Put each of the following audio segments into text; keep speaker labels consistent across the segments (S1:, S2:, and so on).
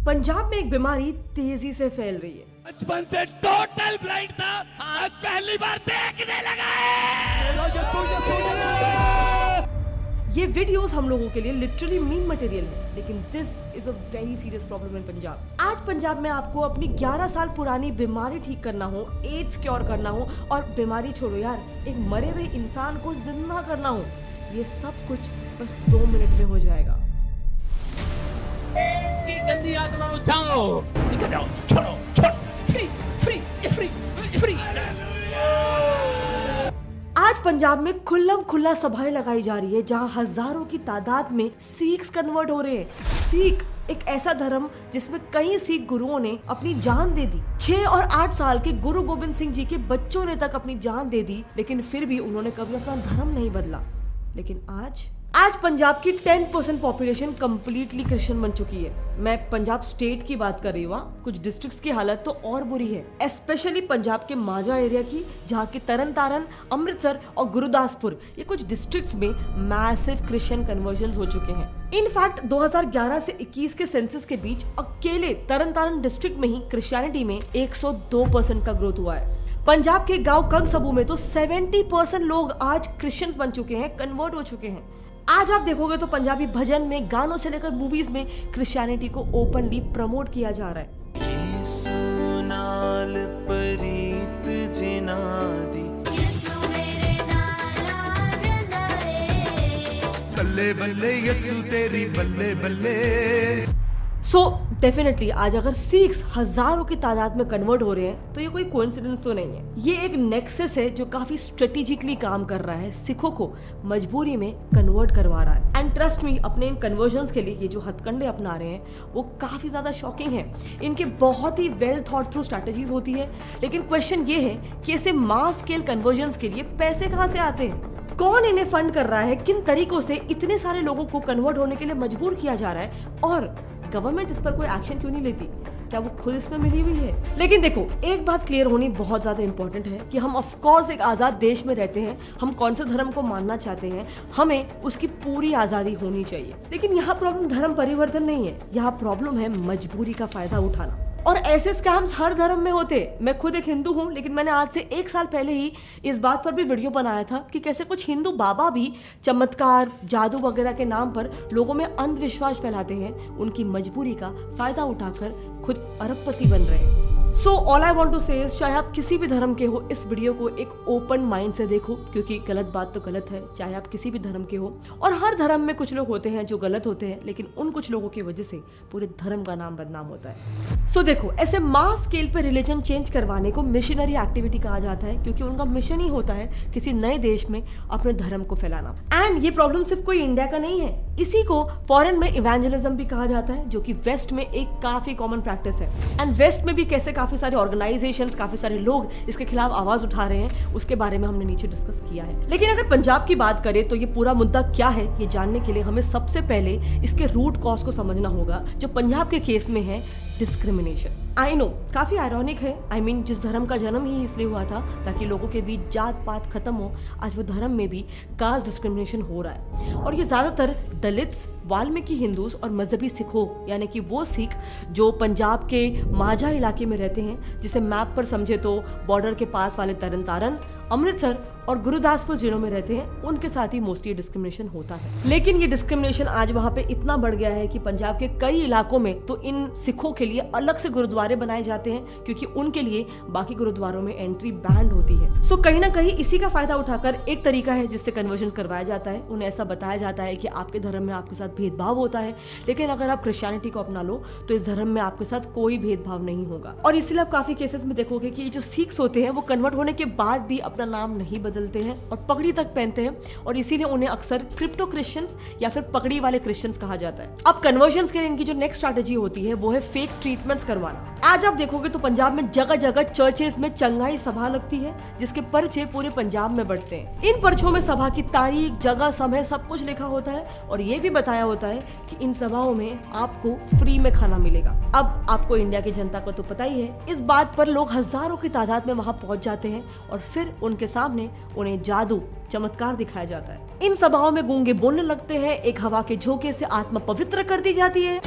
S1: पंजाब में एक बीमारी तेजी से फैल रही है।
S2: बचपन से टोटल ब्लाइंड था, आज पहली बार देखने लगा है।
S1: ये वीडियोस हम लोगों के लिए लिटरली मीम मटेरियल है, लेकिन this is a very serious problem in Punjab. आज पंजाब में आपको अपनी 11 साल पुरानी बीमारी ठीक करना हो, एड्स क्योर करना हो, और बीमारी छोड़ो यार, एक मरे हुए इंसान को जिंदा करना हो, ये सब कुछ बस 2 मिनट में हो जाएगा।
S2: एड्स की गंदी आत्मा उठाओ, निकल जाओ, छोड़ो, छोड़, फ्री, फ्री, फ्री, फ्री।
S1: आज पंजाब में खुल्लम खुल्ला सभाएं लगाई जा रही है, जहां हजारों की तादाद में सिख्स कन्वर्ट हो रहे हैं। सिख एक ऐसा धर्म जिसमें कई सिख गुरुओं ने अपनी जान दे दी। 6 और 8 साल के गुरु गोबिंद सिंह जी के बच्चों ने तक अपनी जान दे दी, लेकिन फिर भी उन्होंने कभी अपना धर्म नहीं बदला। लेकिन आज पंजाब की 10% पॉपुलेशन कंप्लीटली क्रिश्चियन बन चुकी है। मैं पंजाब स्टेट की बात कर रही हूँ, कुछ डिस्ट्रिक्ट्स की हालत तो और बुरी है, स्पेशली पंजाब के माजा एरिया की, जहाँ की तरन तारन, अमृतसर और गुरुदासपुर, ये कुछ डिस्ट्रिक्ट्स में मैसिव क्रिश्चियन कन्वर्जन हो चुके हैं। इनफैक्ट 2011 से 21 के सेंसस के बीच अकेले तरन तारन डिस्ट्रिक्ट में ही क्रिश्चियनिटी में 102% का ग्रोथ हुआ है। पंजाब के गांव कंग सबू में तो 70% लोग आज क्रिश्चियंस बन चुके हैं, कन्वर्ट हो चुके हैं। आज आप देखोगे तो पंजाबी भजन में, गानों से लेकर मूवीज में क्रिश्चियनिटी को ओपनली प्रमोट किया जा रहा है।
S3: नाल परीत जिनादी बल्ले बल्ले यसु तेरी बल्ले बल्ले।
S1: सो डेफिनेटली आज अगर सिख्स हजारों की तादाद में कन्वर्ट हो रहे हैं तो ये कोई कोइंसिडेंस तो नहीं है, ये एक नेक्सस है जो काफी स्ट्रेटेजिकली काम कर रहा है, सिखों को मजबूरी में कन्वर्ट करवा रहा है। एंड ट्रस्ट मी, अपने इन कन्वर्जन्स के लिए ये जो हथकंडे अपना रहे हैं वो काफी ज्यादा शॉकिंग है। इनके बहुत ही वेल थॉट थ्रू स्ट्रैटेजीज होती है, लेकिन क्वेश्चन ये है कि ऐसे मास स्केल कन्वर्जन्स के लिए पैसे कहाँ से आते हैं, कौन इन्हें फंड कर रहा है, किन तरीकों से इतने सारे लोगों को कन्वर्ट होने के लिए मजबूर किया जा रहा है, और गवर्नमेंट इस पर कोई एक्शन क्यों नहीं लेती? क्या वो खुद इसमें मिली हुई है? लेकिन देखो, एक बात क्लियर होनी बहुत ज्यादा इंपॉर्टेंट है कि हम ऑफ कोर्स एक आजाद देश में रहते हैं, हम कौन से धर्म को मानना चाहते हैं, हमें उसकी पूरी आजादी होनी चाहिए। लेकिन यहाँ प्रॉब्लम धर्म परिवर्तन नहीं है, यहाँ प्रॉब्लम है मजबूरी का फायदा उठाना। और ऐसे स्कैम्स हर धर्म में होते। मैं खुद एक हिंदू हूँ, लेकिन मैंने आज से 1 साल पहले ही इस बात पर भी वीडियो बनाया था कि कैसे कुछ हिंदू बाबा भी चमत्कार, जादू वगैरह के नाम पर लोगों में अंधविश्वास फैलाते हैं, उनकी मजबूरी का फायदा उठाकर खुद अरबपति बन रहे हैं। So all I want to say is, चाहे आप किसी भी धर्म के हो, इस वीडियो को एक ओपन माइंड से देखो, क्योंकि गलत बात तो गलत है, चाहे आप किसी भी धर्म के हो। और हर धर्म में कुछ लोग होते हैं जो गलत होते हैं, लेकिन उन कुछ लोगों की वजह से पूरे धर्म का नाम बदनाम होता है। सो देखो, ऐसे मास स्केल पे रिलीजन चेंज करवाने को मिशनरी एक्टिविटी कहा जाता है, क्योंकि उनका मिशन ही होता है किसी नए देश में अपने धर्म को फैलाना। एंड ये प्रॉब्लम सिर्फ कोई इंडिया का नहीं है, इसी को फॉरेन में इवेंजलिज्म भी कहा जाता है, जो कि वेस्ट में एक काफी कॉमन प्रैक्टिस है। एंड वेस्ट में भी कैसे काफी सारे ऑर्गेनाइजेशंस, काफी सारे लोग इसके खिलाफ आवाज उठा रहे हैं, उसके बारे में हमने नीचे डिस्कस किया है। लेकिन अगर पंजाब की बात करें तो ये पूरा मुद्दा क्या है, ये जानने के लिए हमें सबसे पहले इसके रूट कॉज को समझना होगा, जो पंजाब के केस में है डिस्क्रिमिनेशन। आई नो, काफी आयरॉनिक है। आई मीन, जिस धर्म का जन्म ही इसलिए हुआ था ताकि लोगों के बीच जात पात खत्म हो, आज वो धर्म में भी कास्ट डिस्क्रिमिनेशन हो रहा है। और ये ज्यादातर दलित्स, वाल्मीकि हिंदूज और मजहबी सिखों, यानी कि वो सिख जो पंजाब के माझा इलाके में रहते हैं, जिसे मैप पर समझे तो बॉर्डर के पास वाले तरन तारन, अमृतसर और गुरुदासपुर जिलों में रहते हैं, उनके साथ ही मोस्टली डिस्क्रिमिनेशन होता है। लेकिन ये डिस्क्रिमिनेशन आज वहाँ पे इतना बढ़ गया है कि पंजाब के कई इलाकों में तो इन सिखों के लिए अलग से गुरुद्वारे बनाए जाते हैं, क्योंकि उनके लिए बाकी गुरुद्वारों में एंट्री बैंड होती है। सो कहीं ना कहीं इसी का फायदा उठाकर एक तरीका है जिससे कन्वर्जन करवाया जाता है। उन्हें ऐसा बताया जाता है कि आपके धर्म में आपके साथ भेदभाव होता है, लेकिन अगर आप क्रिश्चियनिटी को अपना लो तो इस धर्म में आपके साथ कोई भेदभाव नहीं होगा। और इसलिए आप काफी केसेस में देखोगे कि जो सिख्स होते हैं वो कन्वर्ट होने के बाद भी अपना नाम नहीं बदलते हैं और पगड़ी तक पहनते हैं, और इसीलिए उन्हें अक्सर क्रिप्टो क्रिश्चियंस या फिर पगड़ी वाले क्रिश्चियंस कहा जाता है। अब कन्वर्जन्स के लिए इनकी जो नेक्स्ट स्ट्रैटेजी होती है वो है फेक ट्रीटमेंट्स करवाना। आज आप देखोगे तो पंजाब में जगह जगह चर्चेस में चंगाई सभा लगती है, जिसके पर्चे पूरे पंजाब में बढ़ते हैं। इन पर्चों में सभा की तारीख, जगह, समय सब कुछ लिखा होता है, और ये भी बताया होता है कि इन सभाओं में आपको फ्री में खाना मिलेगा। अब आपको इंडिया की जनता को तो पता ही है, इस बात पर लोग हजारों की तादाद में वहां पहुंच जाते हैं, और फिर उनके सामने उन्हें जादू, चमत्कार दिखाया जाता है। इन सभाओं में गूंगे बोलने लगते हैं, एक हवा के झोंके से आत्मा पवित्र कर दी जाती है।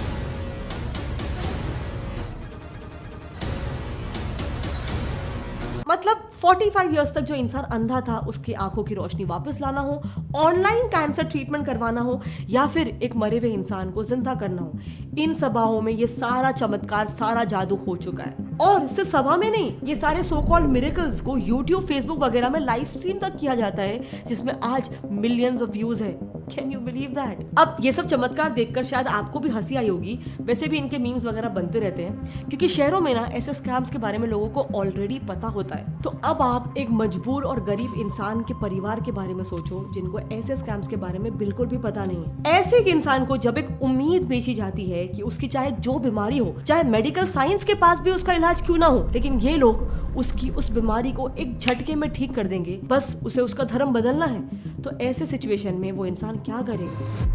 S1: मतलब 45 इयर्स तक जो इंसान अंधा था उसकी आंखों की रोशनी वापस लाना हो, ऑनलाइन कैंसर ट्रीटमेंट करवाना हो, या फिर एक मरे हुए इंसान को जिंदा करना हो, इन सभाओं में ये सारा चमत्कार, सारा जादू हो चुका है। और सिर्फ सभा में नहीं, ये सारे सो कॉल्ड मिरेकल्स को यूट्यूब, फेसबुक वगैरह में लाइव स्ट्रीम तक किया जाता है, जिसमें आज मिलियंस ऑफ व्यूज है। Can you believe that? अब ये सब चमत्कार देखकर शायद आपको भी हंसी आई होगी, वैसे भी इनके मीम्स वगैरह बनते रहते हैं, क्योंकि शहरों में ना ऐसे स्कैम्स के बारे में लोगों को ऑलरेडी पता होता है। तो अब आप एक मजबूर और गरीब इंसान के परिवार के बारे में सोचो, जिनको ऐसे स्कैम्स के बारे में बिल्कुल भी पता नहीं है। ऐसे एक इंसान को जब एक उम्मीद बेची जाती है कि उसकी चाहे जो बीमारी हो, चाहे मेडिकल साइंस के पास भी उसका इलाज क्यों ना हो, लेकिन ये लोग उसकी उस बीमारी को एक झटके में ठीक कर देंगे, बस उसे उसका धर्म बदलना है। तो ऐसे सिचुएशन में वो इंसान क्या करेगा?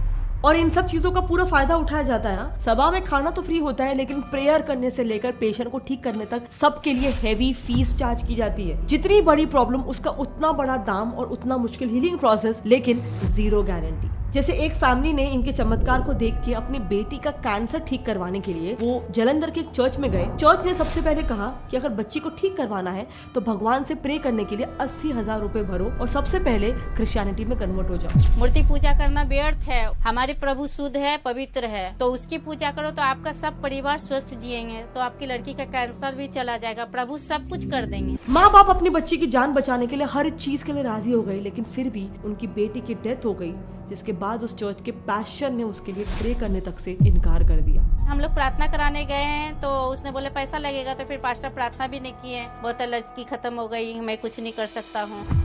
S1: और इन सब चीजों का पूरा फायदा उठाया जाता है। सभा में खाना तो फ्री होता है, लेकिन प्रेयर करने से लेकर पेशेंट को ठीक करने तक सबके लिए हेवी फीस चार्ज की जाती है। जितनी बड़ी प्रॉब्लम उसका उतना बड़ा दाम और उतना मुश्किल हीलिंग प्रोसेस, लेकिन जीरो गारंटी। जैसे एक फैमिली ने इनके चमत्कार को देख के अपनी बेटी का कैंसर ठीक करवाने के लिए वो जालंधर के एक चर्च में गए। चर्च ने सबसे पहले कहा कि अगर बच्ची को ठीक करवाना है तो भगवान से प्रे करने के लिए 80,000 रुपए भरो और सबसे पहले क्रिश्चियनिटी में कन्वर्ट हो जाओ।
S4: मूर्ति पूजा करना व्यर्थ है। हमारे प्रभु शुद्ध है, पवित्र है, तो उसकी पूजा करो तो आपका सब परिवार स्वस्थ जिएंगे, तो आपकी लड़की का कैंसर भी चला जाएगा। प्रभु सब कुछ कर देंगे।
S1: माँ बाप अपनी बच्ची की जान बचाने के लिए हर चीज के लिए राजी हो गए, लेकिन फिर भी उनकी बेटी की डेथ हो गई, जिसके बाद उस चर्च के पास्टर ने उसके लिए प्रे करने तक से इनकार कर दिया।
S4: हम लोग प्रार्थना कराने गए हैं तो उसने बोले पैसा लगेगा, तो फिर पास्टर प्रार्थना भी नहीं किए, बहुत लड़की खत्म हो गई, मैं कुछ नहीं कर सकता हूँ।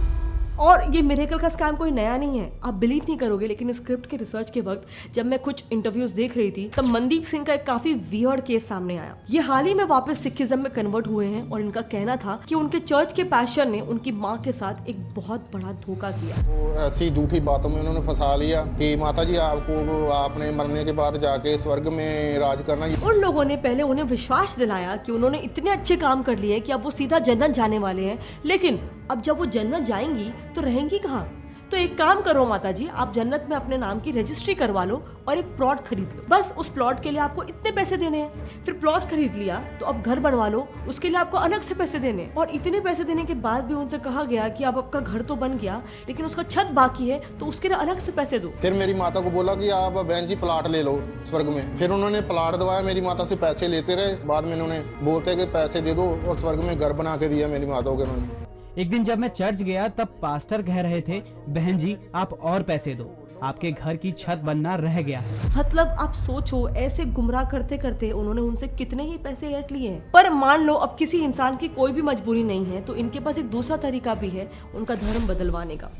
S1: और ये मिरेकल का स्कैम कोई नया नहीं है, आप बिलीव नहीं करोगे, लेकिन स्क्रिप्ट के रिसर्च के वक्त जब मैं कुछ इंटरव्यूज देख रही थी तब मनदीप सिंह का एक काफी वियर्ड केस सामने आया। ये हाल ही में वापस सिखिज्म में कन्वर्ट हुए हैं और इनका कहना था कि उनके चर्च के पास्टर ने उनकी माँ के साथ एक बहुत बड़ा धोखा किया।
S5: वो ऐसी झूठी बातों में उन्होंने फंसा लिया कि माता जी आपको आपने मरने के बाद जाके स्वर्ग में राज करना।
S1: उन लोगों ने पहले उन्हें विश्वास दिलाया कि उन्होंने इतने अच्छे काम कर लिए कि अब वो सीधा जन्नत जाने वाले हैं, लेकिन अब जब वो जन्नत जाएंगी तो रहेंगी कहाँ? तो एक काम करो माता जी, आप जन्नत में अपने नाम की रजिस्ट्री करवा लो और एक प्लॉट खरीद लो। बस उस प्लॉट के लिए आपको इतने पैसे देने हैं। फिर प्लॉट खरीद लिया तो अब घर बनवा लो, उसके लिए आपको अलग से पैसे देने हैं। और इतने पैसे देने के बाद भी उनसे कहा गया कि अब आपका घर तो बन गया, लेकिन उसका छत बाकी है, तो उसके लिए अलग से पैसे दो।
S5: फिर मेरी माता को बोला कि आप बहन जी प्लाट ले लो स्वर्ग में। फिर उन्होंने प्लाट दवाया, मेरी माता से पैसे लेते रहे। बाद में उन्होंने बोलते कि पैसे दे दो और स्वर्ग में घर बना के दिया मेरी माता को उन्होंने।
S6: एक दिन जब मैं चर्च गया तब पास्टर कह रहे थे, बहन जी आप और पैसे दो, आपके घर की छत बनना रह गया है।
S1: मतलब आप सोचो, ऐसे गुमराह करते करते उन्होंने उनसे कितने ही पैसे ऐंठ लिए हैं। पर मान लो अब किसी इंसान की कोई भी मजबूरी नहीं है, तो इनके पास एक दूसरा तरीका भी है उनका धर्म बदलवाने का,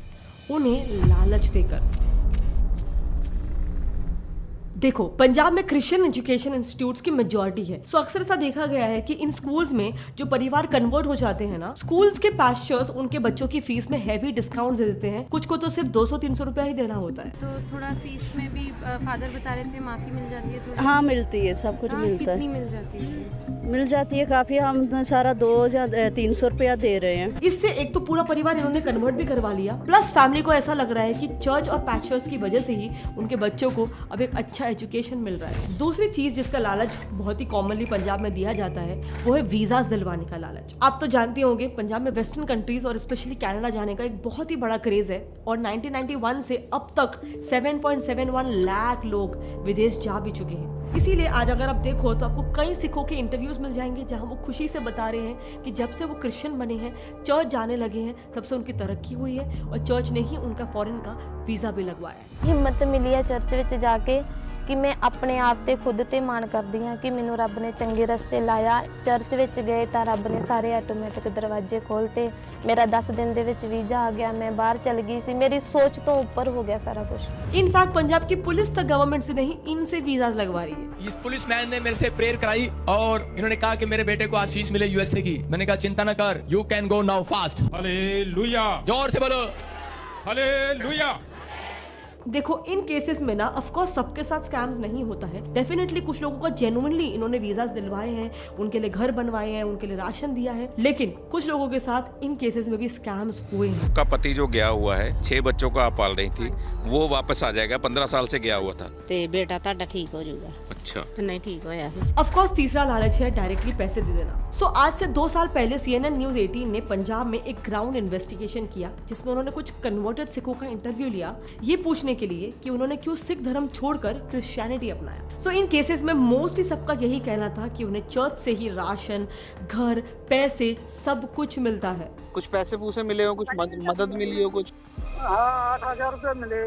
S1: उन्हें लालच देकर। देखो, पंजाब में क्रिश्चियन एजुकेशन इंस्टीट्यूट्स की मेजॉरिटी है, सो अक्सर ऐसा देखा गया है कि इन स्कूल्स में जो परिवार कन्वर्ट हो जाते हैं ना, स्कूल्स के पास्टर्स उनके बच्चों की फीस में हैवी डिस्काउंट दे देते हैं। कुछ को तो सिर्फ 200-300 रुपया ही देना होता है।
S7: तो थोड़ा फीस में भी फादर बता रहे थे माफी मिल जाती है थोड़ी?
S8: हाँ मिलती है, सब कुछ मिलता
S7: कितनी
S8: है।
S7: मिल जाती है?
S8: मिल जाती है काफ़ी। हम सारा 2 या 300 रुपया दे रहे हैं।
S1: इससे एक तो पूरा परिवार इन्होंने कन्वर्ट भी करवा लिया, प्लस फैमिली को ऐसा लग रहा है कि चर्च और पास्टर्स की वजह से ही उनके बच्चों को अब एक अच्छा एजुकेशन मिल रहा है। दूसरी चीज जिसका लालच बहुत ही कॉमनली पंजाब में दिया जाता है वो है वीजास दिलवाने का लालच। आप तो जानते होंगे पंजाब में वेस्टर्न कंट्रीज और स्पेशली कनाडा जाने का एक बहुत ही बड़ा क्रेज है, और 1991 से अब तक 7.71 लाख लोग विदेश जा भी चुके हैं। इसीलिए आज अगर आप देखो तो आपको कई सिखों के इंटरव्यूज मिल जाएंगे जहां वो खुशी से बता रहे हैं कि जब से वो क्रिश्चियन बने हैं, चर्च जाने लगे हैं, तब से उनकी तरक्की हुई है और चर्च ने ही उनका फॉरेन का वीज़ा भी लगवाया है।
S9: हिम्मत मिली है चर्च ਵਿੱਚ ਜਾ ਕੇ कि मैं अपने आप ਤੇ खुद ਤੇ ਮਾਣ ਕਰਦੀ ਹਾਂ ਕਿ ਮੈਨੂੰ ਰੱਬ ਨੇ ਚੰਗੇ ਰਸਤੇ ਲਾਇਆ। ਚਰਚ ਵਿੱਚ ਗਏ ਤਾਂ ਰੱਬ ਨੇ ਸਾਰੇ ਆਟੋਮੈਟਿਕ ਦਰਵਾਜ਼ੇ ਖੋਲਤੇ। ਮੇਰਾ 10 ਦਿਨ ਦੇ ਵਿੱਚ ਵੀਜ਼ਾ ਆ ਗਿਆ, मैं बाहर चल गई सी, मेरी सोच तो ऊपर हो गया सारा कुछ।
S1: इनफैक्ट पंजाब की पुलिस तक गवर्नमेंट से नहीं, इनसे वीजा लगवा रही है।
S2: इस पुलिसमैन ने मेरे से प्रेयर कराई और इन्होंने कहा कि मेरे बेटे को आशीष मिले यूएसए की। मैंने कहा चिंता न कर, you can go now fast.
S10: Hallelujah,
S2: जोर से बोलो
S10: हालेलुया।
S1: देखो इन केसेस में ना ऑफ कोर्स सबके साथ स्कैम्स नहीं होता है, डेफिनेटली कुछ लोगों का जेन्युइनली इन्होंने वीजास दिलवाए हैं, उनके लिए घर बनवाए हैं, उनके लिए राशन दिया है, लेकिन कुछ लोगों के साथ इन केसेस में भी स्कैम्स हुए हैं।
S10: का पति जो गया हुआ है 6 बच्चों को आप पाल रही थी, वो वापस आ जाएगा, 15 साल से गया हुआ था
S8: ਤੇ ਬੇਟਾ ਤੁਹਾਡਾ ਠੀਕ ਹੋ ਜਾਊਗਾ।
S10: अच्छा
S8: ਤੇ ਨਹੀਂ ਠੀਕ ਹੋਇਆ
S1: ऑफ कोर्स तीसरा लालच है डायरेक्टली पैसे दे देना। सो आज से 2 साल पहले CNN न्यूज 18 ने पंजाब में एक ग्राउंड इन्वेस्टिगेशन किया जिसमें उन्होंने कुछ कन्वर्टेड सिखों का इंटरव्यू लिया ये पूछने के लिए कि उन्होंने क्यों सिख धर्म छोड़कर क्रिश्चियनिटी अपनाया। सो इन केसेस में मोस्टली सबका यही कहना था कि उन्हें चर्च से ही राशन, घर, पैसे सब कुछ मिलता है।
S11: कुछ पैसे पूसे मिले हो, कुछ मदद मिली हो कुछ?
S12: हाँ 8,000 रुपये मिले।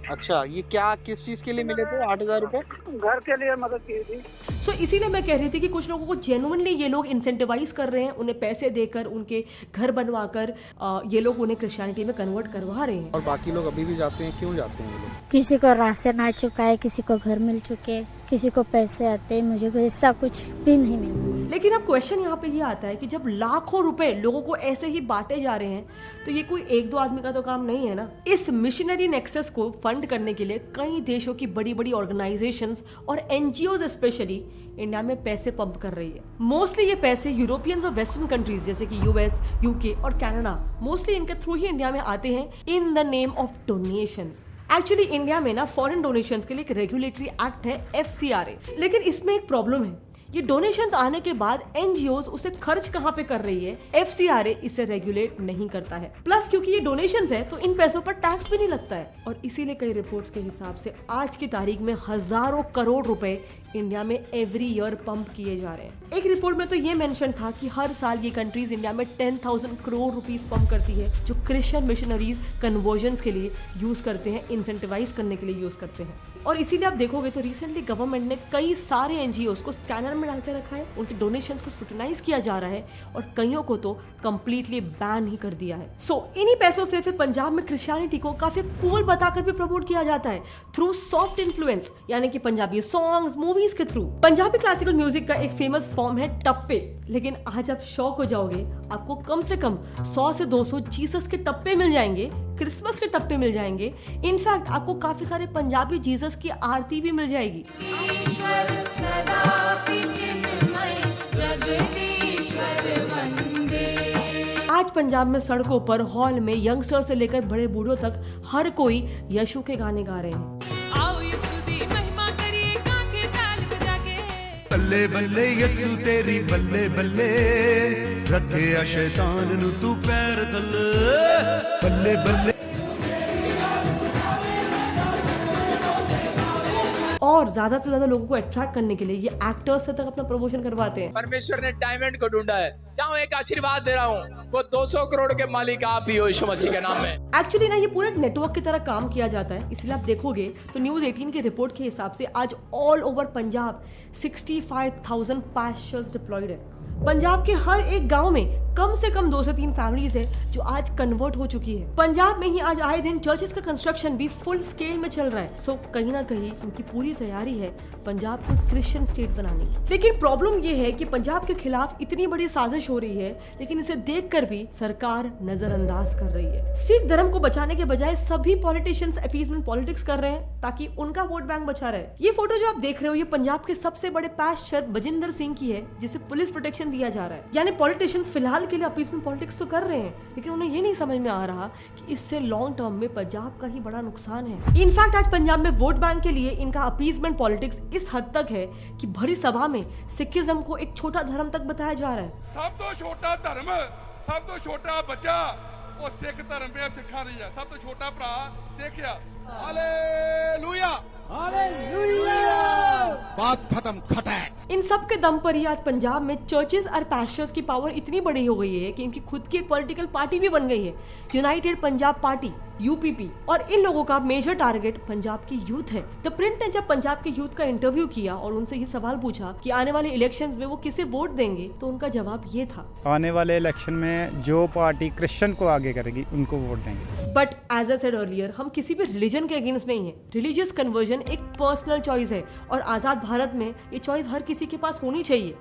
S11: अच्छा, ये क्या किस चीज के लिए मिले थे 8,000 रुपए?
S12: घर के लिए मदद की थी।
S1: सो इसीलिए मैं कह रही थी कि कुछ लोगों को जेन्युइनली ये लोग इंसेंटिवाइज कर रहे हैं, उन्हें पैसे देकर, उनके घर बनवाकर ये लोग उन्हें क्रिश्चियनिटी में कन्वर्ट करवा रहे हैं।
S11: और बाकी लोग अभी भी जाते हैं, क्यों जाते हैं ये लोग?
S9: किसी को राशन आ चुका है, किसी को घर मिल चुके, किसी को पैसे आते हैं, मुझे कोई ऐसा कुछ भी नहीं मिला।
S1: लेकिन अब क्वेश्चन यहाँ पे ये आता है कि जब लाखों रुपए लोगों को ऐसे ही बांटे जा रहे हैं तो ये कोई 1-2 आदमी का तो काम नहीं है ना। इस मिशनरी नेक्सस को फंड करने के लिए कई देशों की बड़ी बड़ी ऑर्गेनाइजेशंस और एनजीओज स्पेशली इंडिया में पैसे पंप कर रही है। मोस्टली ये पैसे यूरोपियंस और वेस्टर्न कंट्रीज जैसे कि यूएस, यूके और कनाडा मोस्टली इनके थ्रू ही इंडिया में आते हैं in the name of donations. Actually India में ना फॉरेन डोनेशंस के लिए एक रेगुलेटरी एक्ट है FCRA, लेकिन इसमें एक प्रॉब्लम है। ये डोनेशंस आने के बाद एनजीओज उसे खर्च कहाँ पे कर रही है, FCRA इसे रेगुलेट नहीं करता है। प्लस क्योंकि ये डोनेशंस है तो इन पैसों पर टैक्स भी नहीं लगता है और इसीलिए कई रिपोर्ट्स के हिसाब से आज की तारीख में हजारों करोड़ रुपए इंडिया में एवरी ईयर पंप किए जा रहे हैं। एक रिपोर्ट में तो ये मेंशन था कि हर साल ये कंट्रीज इंडिया में 10,000 करोड़ रुपीस पंप करती है जो क्रिश्चियन मिशनरीज कन्वर्जन्स के लिए यूज करते हैं, इंसेंटिवाइज करने के लिए यूज करते हैं। और इसीलिए आप देखोगे तो रिसेंटली गवर्नमेंट ने कई सारे एनजीओज को स्कैनर में डाल के रखा है, उनके डोनेशंस को स्क्रूटिनाइज किया जा रहा है और कईयों को तो कंप्लीटली बैन ही कर दिया है। सो इन्हीं पैसों से फिर पंजाब में क्रिश्चियनिटी को काफी कूल बताकर भी प्रमोट किया जाता है थ्रू सॉफ्ट इन्फ्लुएंस, यानी कि पंजाबी सॉन्ग्स, मूवीज के थ्रू। पंजाबी क्लासिकल म्यूजिक का एक फेमस फॉर्म है टप्पे, लेकिन आज आप शॉक हो जाओगे, आपको कम से कम 100 से 200 जीसस के टप्पे मिल जाएंगे, क्रिसमस के टप्पे मिल जाएंगे, इनफैक्ट आपको काफी सारे पंजाबी जीसस की आरती भी मिल जाएगी। आज पंजाब में सड़कों पर, हॉल में यंगस्टर से लेकर बड़े बूढ़ों तक हर कोई यीशु के गाने गा रहे हैं।
S3: बल्ले बल्ले यसू तेरी बल्ले बल्ले, रखे शैतान नु तू पैर थल्ले, बल्ले बल्ले।
S1: और ज्यादा से ज्यादा लोगों को अट्रैक्ट करने के लिए ये एक्टर्स से तक अपना प्रमोशन करवाते हैं।
S2: परमेश्वर ने डायमंड को ढूंढा है, जाओ एक आशीर्वाद दे रहा हूँ, वो 200 करोड़ के मालिक आप ही हो यीशु मसीह के नाम में।
S1: एक्चुअली ना ये पूरा एक नेटवर्क की तरह काम किया जाता है, इसलिए आप देखोगे तो न्यूज 18 की रिपोर्ट के हिसाब से आज all over Punjab 65,000 pastors deployed है। पंजाब के हर एक गांव में कम से कम 2 से 3 फैमिलीज है जो आज कन्वर्ट हो चुकी है। पंजाब में ही आज आए दिन चर्चेस का कंस्ट्रक्शन भी फुल स्केल में चल रहा है। सो कहीं ना कहीं उनकी पूरी तैयारी है पंजाब को क्रिश्चियन स्टेट बनाने की। लेकिन प्रॉब्लम ये है कि पंजाब के खिलाफ इतनी बड़ी साजिश हो रही है, लेकिन इसे देखकर भी सरकार नजरअंदाज कर रही है। सिख धर्म को बचाने के बजाय सभी पॉलिटिशियंस अपीजमेंट पॉलिटिक्स कर रहे हैं ताकि उनका वोट बैंक बचा रहे। ये फोटो जो आप देख रहे हो ये पंजाब के सबसे बड़े पास्टर बजिंदर सिंह की है, जिसे पुलिस प्रोटेक्शन दिया जा रहा है। यानी पॉलिटिशियंस फिलहाल के लिए अपीजमेंट पॉलिटिक्स तो कर रहे हैं, लेकिन उन्हें ये नहीं समझ में आ रहा कि इससे लॉन्ग टर्म में पंजाब का ही बड़ा नुकसान है। इनफैक्ट आज पंजाब में वोट बैंक के लिए इनका अपीजमेंट पॉलिटिक्स इस हद तक है कि भरी सभा में सिखिज्म को एक छोटा धर्म तक बताया जा रहा है।
S13: सब तो छोटा धर्म, सब तो छोटा बच्चा वो सिख धर्म पे सिखा रही है, सब तो छोटा भरा सिख आ। Hallelujah, hallelujah. बात खत्म, खटैट।
S1: इन सब के दम पर ही आज पंजाब में चर्चेस और पास्टर्स की पावर इतनी बड़ी हो गई है कि इनकी खुद की एक पॉलिटिकल पार्टी भी बन गई है, यूनाइटेड पंजाब पार्टी UPP। और इन लोगों का मेजर टारगेट पंजाब की यूथ है। द प्रिंट ने जब पंजाब के यूथ का इंटरव्यू किया और उनसे ये सवाल पूछा कि आने वाले इलेक्शंस में वो किसे वोट देंगे, तो उनका जवाब ये था,
S6: आने वाले इलेक्शन में जो पार्टी क्रिश्चियन को आगे करेगी उनको वोट देंगे।
S1: But as I said earlier, हम किसी भी रिलीजन के अगेंस्ट नहीं है। रिलीजियस कन्वर्जन एक पर्सनल चॉइस है और आजाद भारत में ये चॉइस हर किसी के पास होनी चाहिए।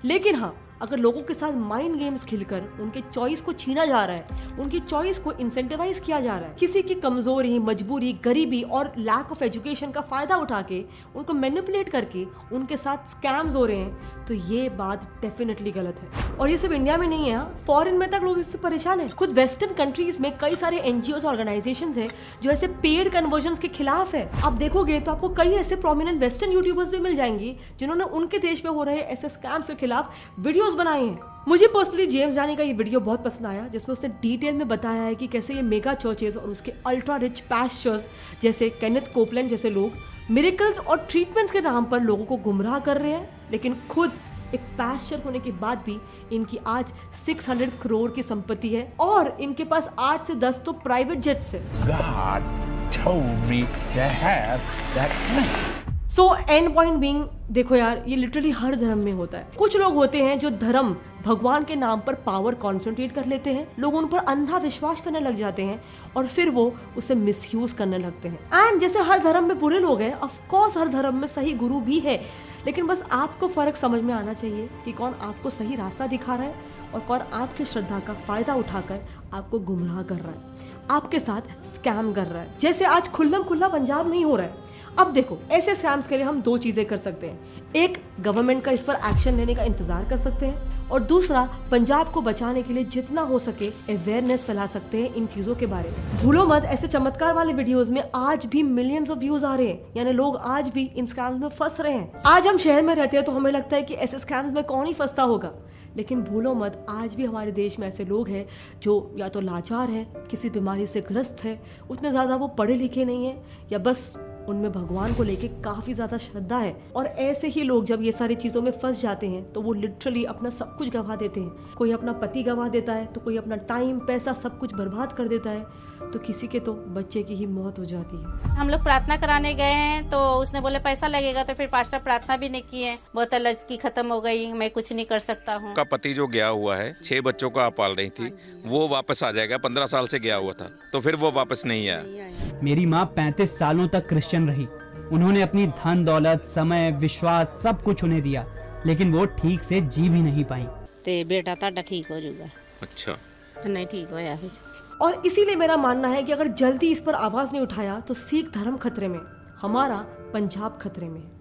S1: लेकिन हाँ, अगर लोगों के साथ माइंड गेम्स खेलकर उनके चॉइस को छीना जा रहा है, उनकी चॉइस को इंसेंटिवाइज किया जा रहा है, किसी की कमजोरी, मजबूरी, गरीबी और लैक ऑफ एजुकेशन का फायदा उठा के उनको मैनिपुलेट करके उनके साथ स्कैम्स हो रहे हैं, तो ये बात डेफिनेटली गलत है। और ये सिर्फ इंडिया में नहीं है, फॉरेन में तक लोग इससे परेशान हैं। खुद वेस्टर्न कंट्रीज में कई सारे एनजीओ ऑर्गेनाइजेशंस हैं जो ऐसे पेड कन्वर्जन्स के खिलाफ है। आप देखोगे तो आपको कई ऐसे प्रोमिनेंट वेस्टर्न यूट्यूबर्स भी मिल जाएंगे जिन्होंने उनके देश में हो रहे ऐसे स्कैम्स के खिलाफ वीडियोस बनाए हैं। मुझे पर्सनली जेम्स जानी का ये वीडियो बहुत पसंद आया, जिसमें उसने डिटेल में बताया है कि कैसे ये मेगा चर्चेस और उसके अल्ट्रा रिच पास्टर्स जैसे केनेथ कोपलैंड जैसे लोग मिरेकल्स और ट्रीटमेंट्स के नाम पर लोगों को गुमराह कर रहे हैं, लेकिन खुद एक पास्चर होने के बाद भी इनकी आज 600 करोड़ की संपत्ति है और इनके पास 8 से 10 तो प्राइवेट जेट्स है।
S14: God told me to have that money.
S1: So and point being, देखो यार, ये लिटरली हर धर्म में होता है। कुछ लोग होते हैं जो धर्म भगवान के नाम पर पावर कॉन्सेंट्रेट कर लेते हैं, लोग उन पर अंधा विश्वास करने लग जाते हैं और फिर वो उसे मिसयूज करने लगते हैं। एंड जैसे हर धर्म में बुरे लोग हैं, ऑफ कोर्स हर धर्म में सही गुरु भी है, लेकिन बस आपको फर्क समझ में आना चाहिए कि कौन आपको सही रास्ता दिखा रहा है और कौन आपकी श्रद्धा का फायदा उठाकर आपको गुमराह कर रहा है, आपके साथ स्कैम कर रहा है। जैसे आज खुल्लम खुल्ला पंजाब नहीं हो रहा है। अब देखो, ऐसे स्कैम्स के लिए हम दो चीजें कर सकते हैं। एक, गवर्नमेंट का इस पर एक्शन लेने का इंतजार कर सकते हैं, और दूसरा, पंजाब को बचाने के लिए जितना हो सके अवेयरनेस फैला सकते हैं इन चीजों के बारे में। भूलो मत, ऐसे चमत्कार वाले वीडियोस में आज भी मिलियंस ऑफ व्यूज आ रहे हैं, यानी लोग आज भी इन स्कैम्स में फंस रहे हैं। आज हम शहर में रहते हैं तो हमें लगता है कि ऐसे स्कैम्स में कौन ही फंसता होगा, लेकिन भूलो मत, आज भी हमारे देश में ऐसे लोग हैं जो या तो लाचार है, किसी बीमारी से ग्रस्त है, उतने ज़्यादा वो पढ़े लिखे नहीं है, या बस उनमें भगवान को लेके काफ़ी ज़्यादा श्रद्धा है। और ऐसे ही लोग जब ये सारी चीज़ों में फंस जाते हैं तो वो लिटरली अपना सब कुछ गंवा देते हैं। कोई अपना पति गंवा देता है, तो कोई अपना टाइम, पैसा, सब कुछ बर्बाद कर देता है, तो किसी के तो बच्चे की ही मौत हो जाती है।
S4: हम लोग प्रार्थना कराने गए हैं तो उसने बोले पैसा लगेगा, तो फिर पास्टर प्रार्थना भी नहीं किए, बहुत लड़की खत्म हो गई, मैं कुछ नहीं कर सकता हूँ।
S10: का पति जो गया हुआ है, 6 बच्चों को आप पाल रही थी, वो वापस आ जाएगा। 15 साल से गया हुआ था, तो फिर वो वापस नहीं आया।
S6: मेरी माँ 35 सालों तक क्रिश्चियन रही। उन्होंने अपनी धन दौलत, समय, विश्वास सब कुछ उन्हें दिया, लेकिन वो ठीक से जी भी नहीं पाई।
S15: ते बेटा ताड़ा ठीक हो जाएगा।
S10: अच्छा,
S15: नहीं ठीक होया फिर।
S1: और इसीलिए मेरा मानना है कि अगर जल्दी इस पर आवाज नहीं उठाया तो सिख धर्म खतरे में, हमारा पंजाब खतरे में है।